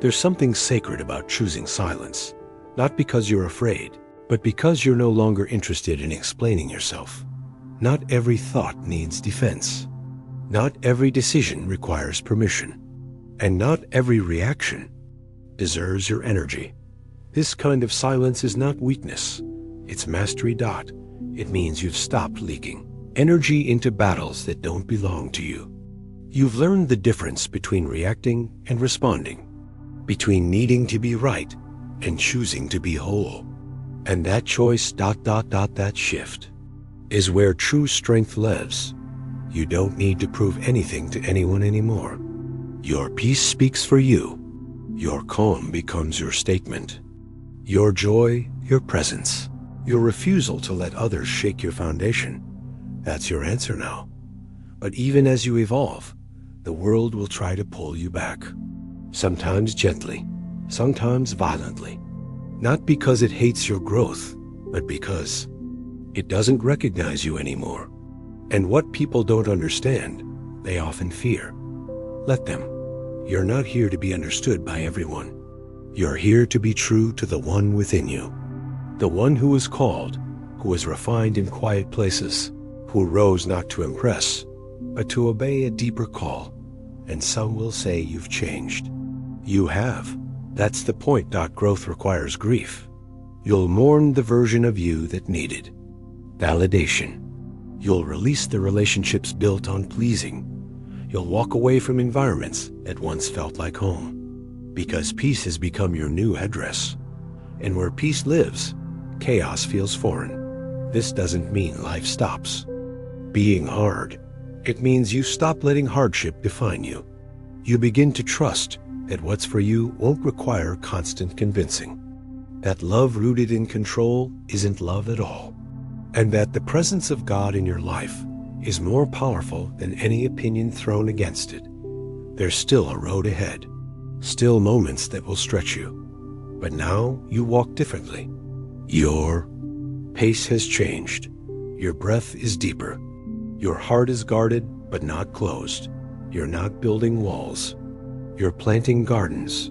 There's something sacred about choosing silence, not because you're afraid, but because you're no longer interested in explaining yourself. Not every thought needs defense. Not every decision requires permission. And not every reaction deserves your energy. This kind of silence is not weakness. It's mastery. It means you've stopped leaking energy into battles that don't belong to you. You've learned the difference between reacting and responding, between needing to be right and choosing to be whole. And that choice, that shift, is where true strength lives. You don't need to prove anything to anyone anymore. Your peace speaks for you. Your calm becomes your statement. Your joy, your presence. Your refusal to let others shake your foundation. That's your answer now. But even as you evolve, the world will try to pull you back. Sometimes gently, sometimes violently. Not because it hates your growth, but because it doesn't recognize you anymore. And what people don't understand, they often fear. Let them. You're not here to be understood by everyone. You're here to be true to the one within you. The one who was called, who was refined in quiet places, who rose not to impress, but to obey a deeper call. And some will say you've changed. You have. That's the point. Growth requires grief. You'll mourn the version of you that needed validation. You'll release the relationships built on pleasing. You'll walk away from environments that once felt like home. Because peace has become your new address. And where peace lives, chaos feels foreign. This doesn't mean life stops being hard. It means you stop letting hardship define you. You begin to trust that what's for you won't require constant convincing. That love rooted in control isn't love at all. And that the presence of God in your life is more powerful than any opinion thrown against it. There's still a road ahead, still moments that will stretch you. But now you walk differently. Your pace has changed. Your breath is deeper. Your heart is guarded but not closed. You're not building walls. You're planting gardens.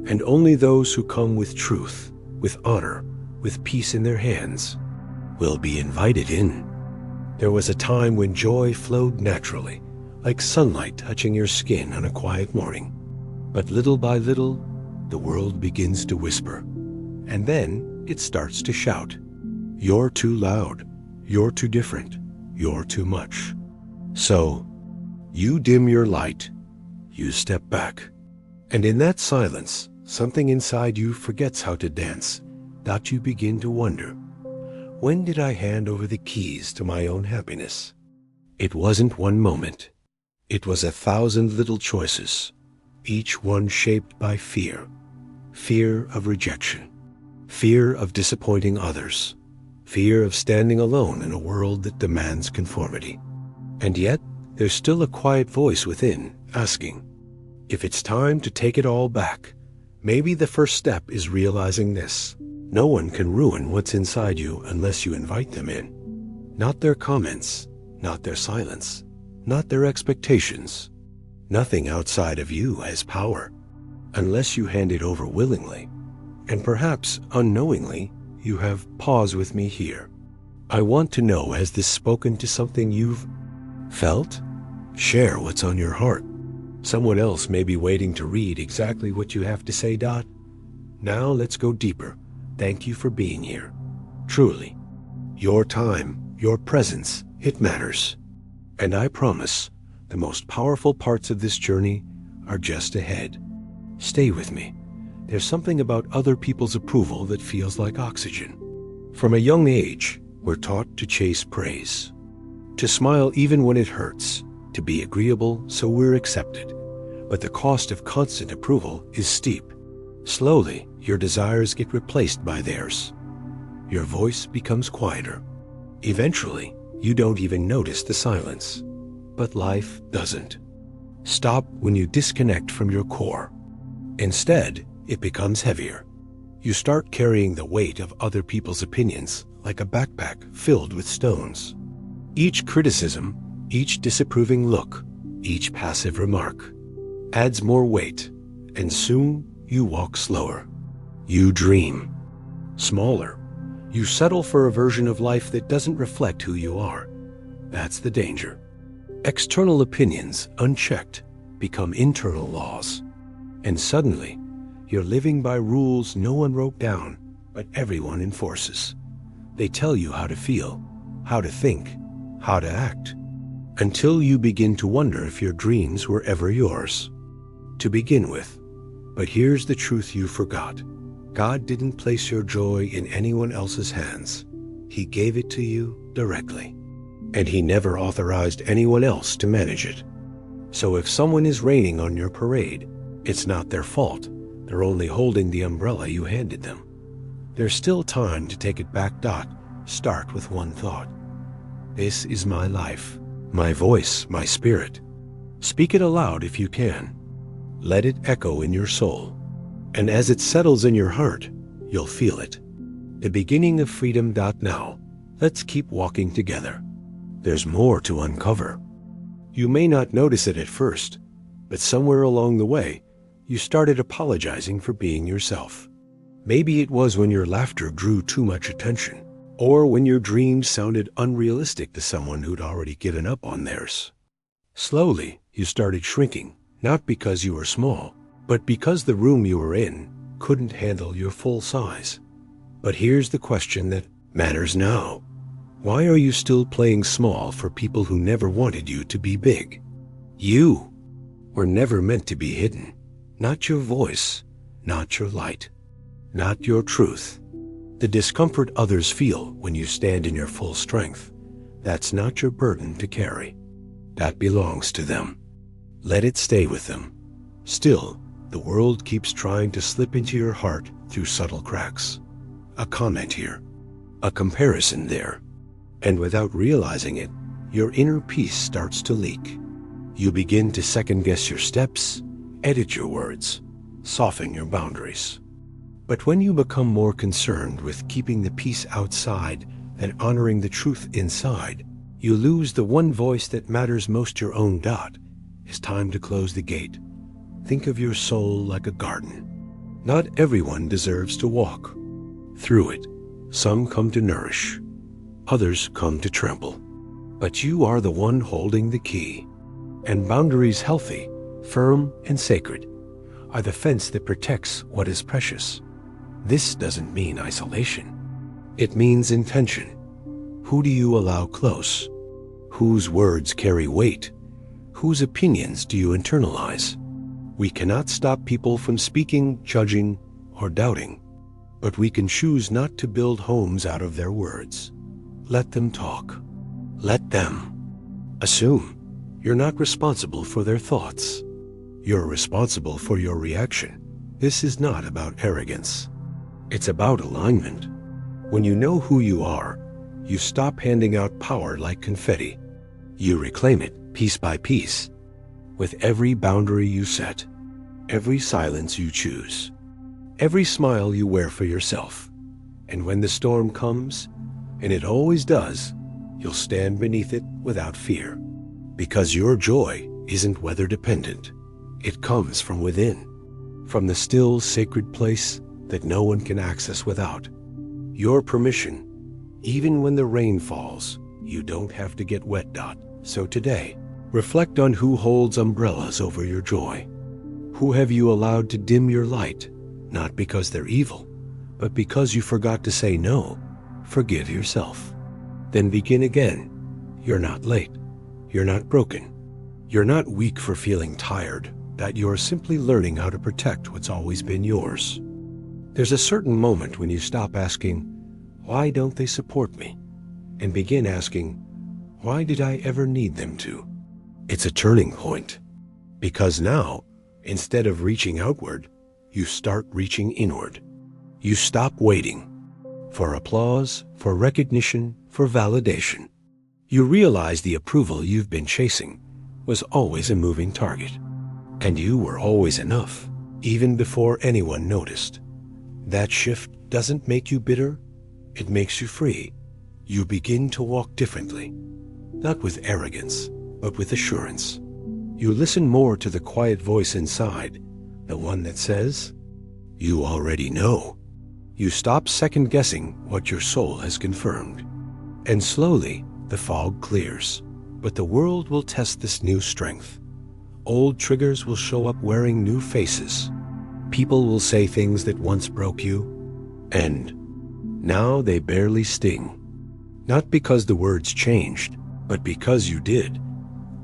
And only those who come with truth, with honor, with peace in their hands, will be invited in. There was a time when joy flowed naturally, like sunlight touching your skin on a quiet morning. But little by little, the world begins to whisper. And then it starts to shout. You're too loud. You're too different. You're too much. So, you dim your light. You step back. And in that silence, something inside you forgets how to dance. That you begin to wonder, when did I hand over the keys to my own happiness? It wasn't one moment. It was 1,000 little choices, each one shaped by fear. Fear of rejection. Fear of disappointing others. Fear of standing alone in a world that demands conformity. And yet, there's still a quiet voice within, asking, if it's time to take it all back, maybe the first step is realizing this. No one can ruin what's inside you unless you invite them in. Not their comments, not their silence, not their expectations. Nothing outside of you has power, unless you hand it over willingly. And perhaps unknowingly, you have pause with me here. I want to know, has this spoken to something you've felt? Share what's on your heart. Someone else may be waiting to read exactly what you have to say. Now let's go deeper. Thank you for being here. Truly, your time, your presence, it matters. And I promise, the most powerful parts of this journey are just ahead. Stay with me. There's something about other people's approval that feels like oxygen. From a young age, we're taught to chase praise, to smile even when it hurts, to be agreeable so we're accepted. But the cost of constant approval is steep. Slowly, your desires get replaced by theirs. Your voice becomes quieter. Eventually, you don't even notice the silence. But life doesn't stop when you disconnect from your core. Instead, it becomes heavier. You start carrying the weight of other people's opinions like a backpack filled with stones. Each criticism, each disapproving look, each passive remark adds more weight, and soon You walk slower. You dream. Smaller. You settle for a version of life that doesn't reflect who you are. That's the danger. External opinions, unchecked, become internal laws. And suddenly, you're living by rules no one wrote down, but everyone enforces. They tell you how to feel, how to think, how to act, until you begin to wonder if your dreams were ever yours to begin with. But here's the truth you forgot. God didn't place your joy in anyone else's hands. He gave it to you directly. And He never authorized anyone else to manage it. So if someone is raining on your parade, it's not their fault. They're only holding the umbrella you handed them. There's still time to take it back. Start with one thought. This is my life, my voice, my spirit. Speak it aloud if you can. Let it echo in your soul. And as it settles in your heart, you'll feel it. The beginning of freedom. Now, let's keep walking together. There's more to uncover. You may not notice it at first, but somewhere along the way, you started apologizing for being yourself. Maybe it was when your laughter drew too much attention, or when your dreams sounded unrealistic to someone who'd already given up on theirs. Slowly, you started shrinking, not because you were small, but because the room you were in couldn't handle your full size. But here's the question that matters now. Why are you still playing small for people who never wanted you to be big? You were never meant to be hidden. Not your voice, not your light, not your truth. The discomfort others feel when you stand in your full strength, that's not your burden to carry. That belongs to them. Let it stay with them. Still, the world keeps trying to slip into your heart through subtle cracks. A comment here, a comparison there, and without realizing it, your inner peace starts to leak. You begin to second-guess your steps, edit your words, soften your boundaries. But when you become more concerned with keeping the peace outside than honoring the truth inside, you lose the one voice that matters most, your own. It's time to close the gate. Think of your soul like a garden. Not everyone deserves to walk through it. Some come to nourish, others come to trample. But you are the one holding the key. And boundaries, healthy, firm, and sacred, are the fence that protects what is precious. This doesn't mean isolation. It means intention. Who do you allow close? Whose words carry weight? Whose opinions do you internalize? We cannot stop people from speaking, judging, or doubting, but we can choose not to build homes out of their words. Let them talk. Let them assume. You're not responsible for their thoughts. You're responsible for your reaction. This is not about arrogance. It's about alignment. When you know who you are, you stop handing out power like confetti. You reclaim it piece by piece. With every boundary you set, every silence you choose, every smile you wear for yourself. And when the storm comes, and it always does, you'll stand beneath it without fear. Because your joy isn't weather dependent. It comes from within, from the still, sacred place that no one can access without your permission. Even when the rain falls, you don't have to get wet. So today, reflect on who holds umbrellas over your joy. Who have you allowed to dim your light, not because they're evil, but because you forgot to say no? Forgive yourself. Then begin again. You're not late. You're not broken. You're not weak for feeling tired. That you're simply learning how to protect what's always been yours. There's a certain moment when you stop asking, why don't they support me? And begin asking, why did I ever need them to? It's a turning point. Because now, instead of reaching outward, you start reaching inward. You stop waiting for applause, for recognition, for validation. You realize the approval you've been chasing was always a moving target. And you were always enough, even before anyone noticed. That shift doesn't make you bitter, it makes you free. You begin to walk differently, not with arrogance, but with assurance. You listen more to the quiet voice inside, the one that says, You already know. You stop second-guessing what your soul has confirmed. And slowly, the fog clears. But the world will test this new strength. Old triggers will show up wearing new faces. People will say things that once broke you, and now they barely sting. Not because the words changed, but because you did.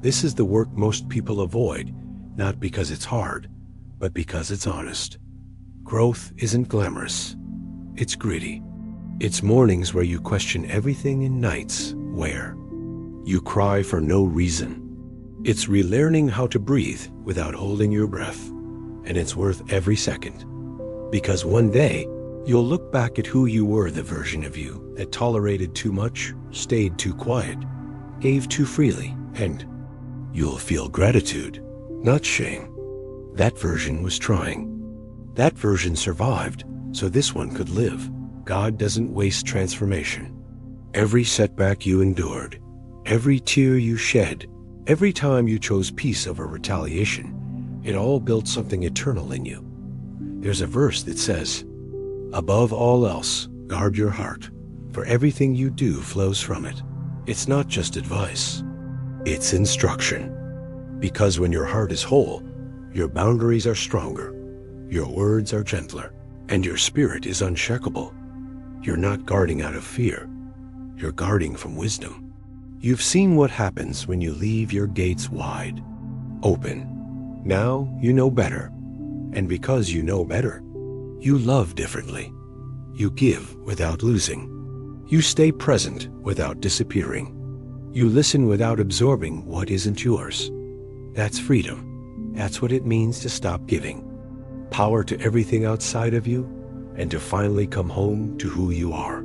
This is the work most people avoid, not because it's hard, but because it's honest. Growth isn't glamorous. It's gritty. It's mornings where you question everything and nights where you cry for no reason. It's relearning how to breathe without holding your breath, and it's worth every second. Because one day, you'll look back at who you were, the version of you that tolerated too much, stayed too quiet, gave too freely, and you'll feel gratitude, not shame. That version was trying. That version survived, so this one could live. God doesn't waste transformation. Every setback you endured, every tear you shed, every time you chose peace over retaliation, it all built something eternal in you. There's a verse that says, "Above all else, guard your heart, for everything you do flows from it." It's not just advice, it's instruction. Because when your heart is whole, your boundaries are stronger, your words are gentler, and your spirit is unshakable. You're not guarding out of fear, you're guarding from wisdom. You've seen what happens when you leave your gates wide open. Now you know better, and because you know better, you love differently. You give without losing. You stay present without disappearing. You listen without absorbing what isn't yours. That's freedom. That's what it means to stop giving power to everything outside of you and to finally come home to who you are.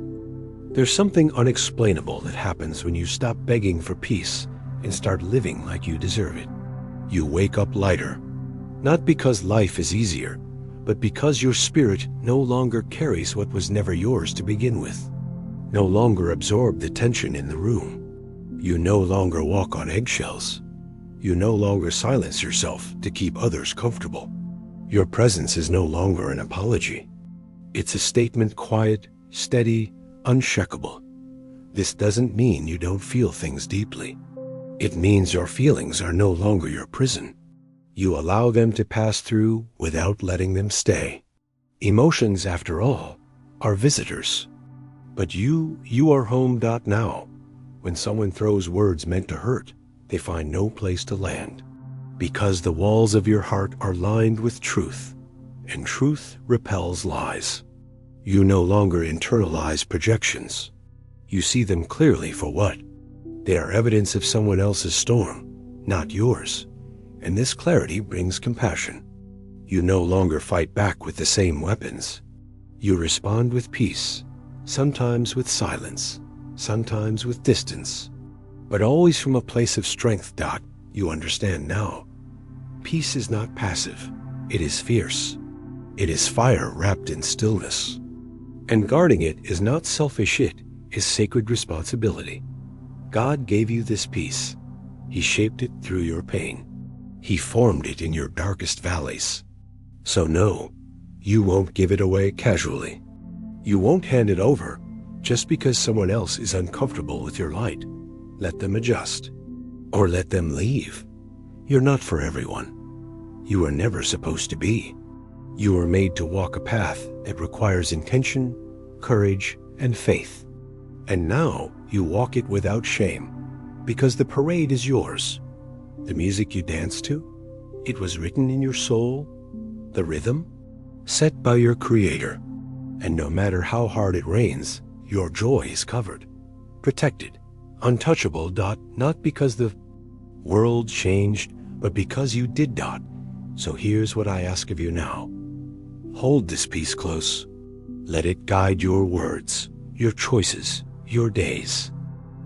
There's something unexplainable that happens when you stop begging for peace and start living like you deserve it. You wake up lighter, not because life is easier, but because your spirit no longer carries what was never yours to begin with. No longer absorb the tension in the room. You no longer walk on eggshells. You no longer silence yourself to keep others comfortable. Your presence is no longer an apology. It's a statement, quiet, steady, unshakable. This doesn't mean you don't feel things deeply. It means your feelings are no longer your prison. You allow them to pass through without letting them stay. Emotions, after all, are visitors. But you are home. Now, when someone throws words meant to hurt, they find no place to land. Because the walls of your heart are lined with truth, and truth repels lies. You no longer internalize projections. You see them clearly for what they are: evidence of someone else's storm, not yours. And this clarity brings compassion. You no longer fight back with the same weapons. You respond with peace, sometimes with silence, sometimes with distance, but always from a place of strength. You understand now. Peace is not passive. It is fierce. It is fire wrapped in stillness. And guarding it is not selfish, it is sacred responsibility. God gave you this peace. He shaped it through your pain. He formed it in your darkest valleys. So no, you won't give it away casually. You won't hand it over just because someone else is uncomfortable with your light. Let them adjust, or let them leave. You're not for everyone. You were never supposed to be. You were made to walk a path that requires intention, courage, and faith. And now you walk it without shame, because the parade is yours. The music you dance to, it was written in your soul. The rhythm, set by your Creator. And no matter how hard it rains, your joy is covered, protected, untouchable. Not because the world changed, but because you did. So here's what I ask of you now. Hold this peace close. Let it guide your words, your choices, your days.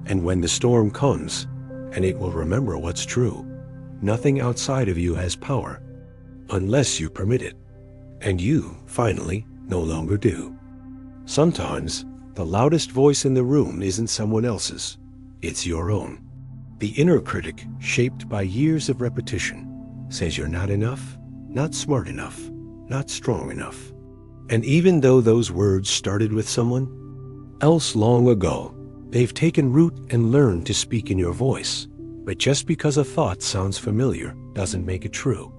And when the storm comes, and it will remember what's true, nothing outside of you has power, unless you permit it. And you, finally, no longer do. Sometimes, the loudest voice in the room isn't someone else's. It's your own. The inner critic, shaped by years of repetition, says you're not enough, not smart enough, not strong enough. And even though those words started with someone else long ago, they've taken root and learned to speak in your voice. But just because a thought sounds familiar doesn't make it true.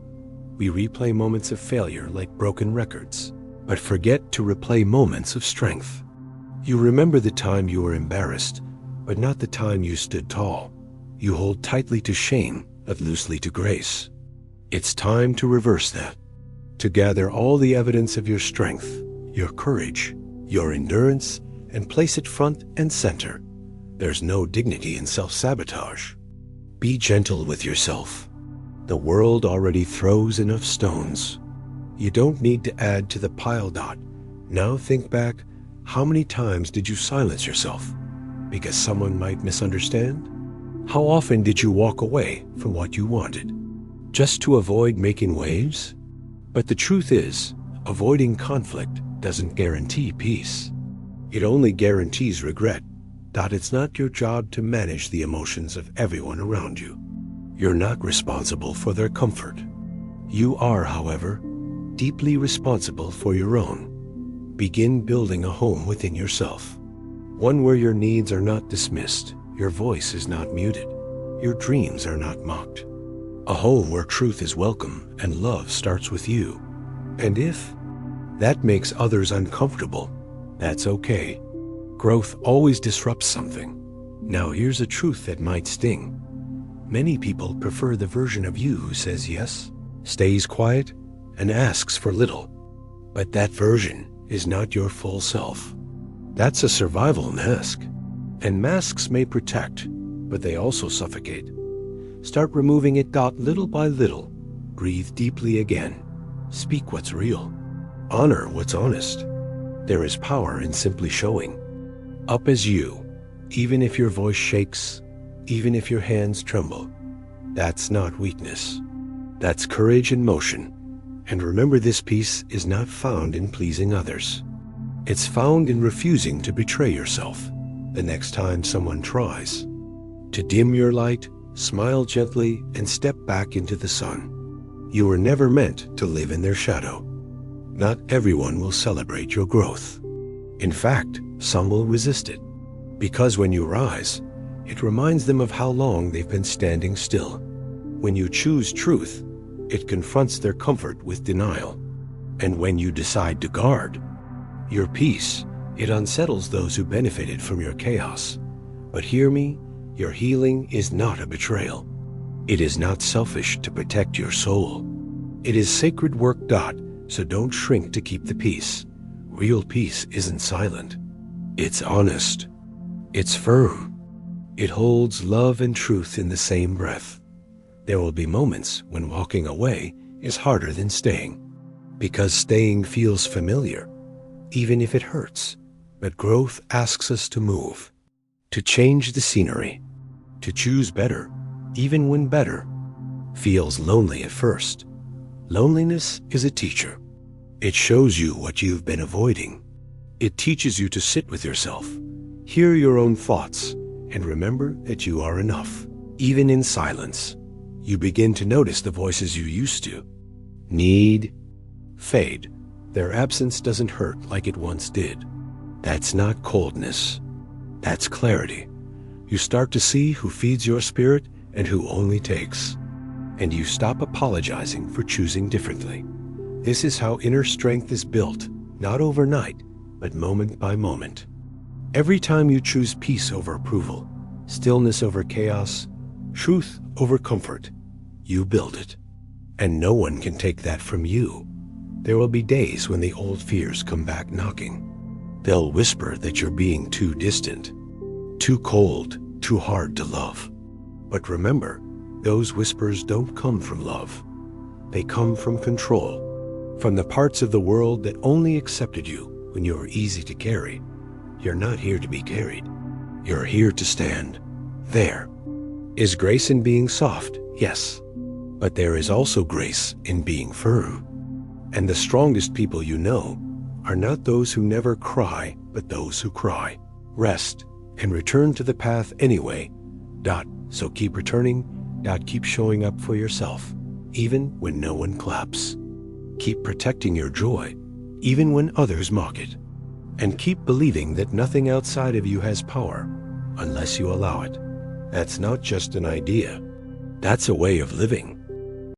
We replay moments of failure like broken records, but forget to replay moments of strength. You remember the time you were embarrassed, but not the time you stood tall. You hold tightly to shame, but loosely to grace. It's time to reverse that, to gather all the evidence of your strength, your courage, your endurance, and place it front and center. There's no dignity in self-sabotage. Be gentle with yourself. The world already throws enough stones. You don't need to add to the pile. Now think back, how many times did you silence yourself because someone might misunderstand? How often did you walk away from what you wanted just to avoid making waves? But the truth is, avoiding conflict doesn't guarantee peace. It only guarantees regret. It's not your job to manage the emotions of everyone around you. You're not responsible for their comfort. You are, however, deeply responsible for your own. Begin building a home within yourself. One where your needs are not dismissed, your voice is not muted, your dreams are not mocked. A home where truth is welcome and love starts with you. And if that makes others uncomfortable, that's okay. Growth always disrupts something. Now here's a truth that might sting. Many people prefer the version of you who says yes, stays quiet, and asks for little. But that version is not your full self. That's a survival mask. And masks may protect, but they also suffocate. Start removing it little by little. Breathe deeply again. Speak what's real. Honor what's honest. There is power in simply showing up as you, even if your voice shakes, even if your hands tremble. That's not weakness. That's courage in motion. And remember, this peace is not found in pleasing others. It's found in refusing to betray yourself the next time someone tries. To dim your light, smile gently, and step back into the sun. You were never meant to live in their shadow. Not everyone will celebrate your growth. In fact, some will resist it, because when you rise, it reminds them of how long they've been standing still. When you choose truth, it confronts their comfort with denial. And when you decide to guard your peace, it unsettles those who benefited from your chaos. But hear me, your healing is not a betrayal. It is not selfish to protect your soul. It is sacred work. So don't shrink to keep the peace. Real peace isn't silent. It's honest. It's firm. It holds love and truth in the same breath. There will be moments when walking away is harder than staying, because staying feels familiar, even if it hurts. But growth asks us to move, to change the scenery, to choose better, even when better feels lonely at first. Loneliness is a teacher. It shows you what you've been avoiding. It teaches you to sit with yourself, hear your own thoughts, and remember that you are enough. Even in silence, you begin to notice the voices you used to need fade. Their absence doesn't hurt like it once did. That's not coldness. That's clarity. You start to see who feeds your spirit and who only takes. And you stop apologizing for choosing differently. This is how inner strength is built, not overnight, but moment by moment. Every time you choose peace over approval, stillness over chaos, truth over comfort, you build it. And no one can take that from you. There will be days when the old fears come back knocking. They'll whisper that you're being too distant, too cold, too hard to love. But remember, those whispers don't come from love. They come from control, from the parts of the world that only accepted you when you were easy to carry. You're not here to be carried. You're here to stand. There is grace in being soft, yes, but there is also grace in being firm. And the strongest people you know are not those who never cry, but those who cry, rest, and return to the path anyway. So keep returning. Keep showing up for yourself, even when no one claps. Keep protecting your joy. even when others mock it. And keep believing that nothing outside of you has power unless you allow it. That's not just an idea. That's a way of living.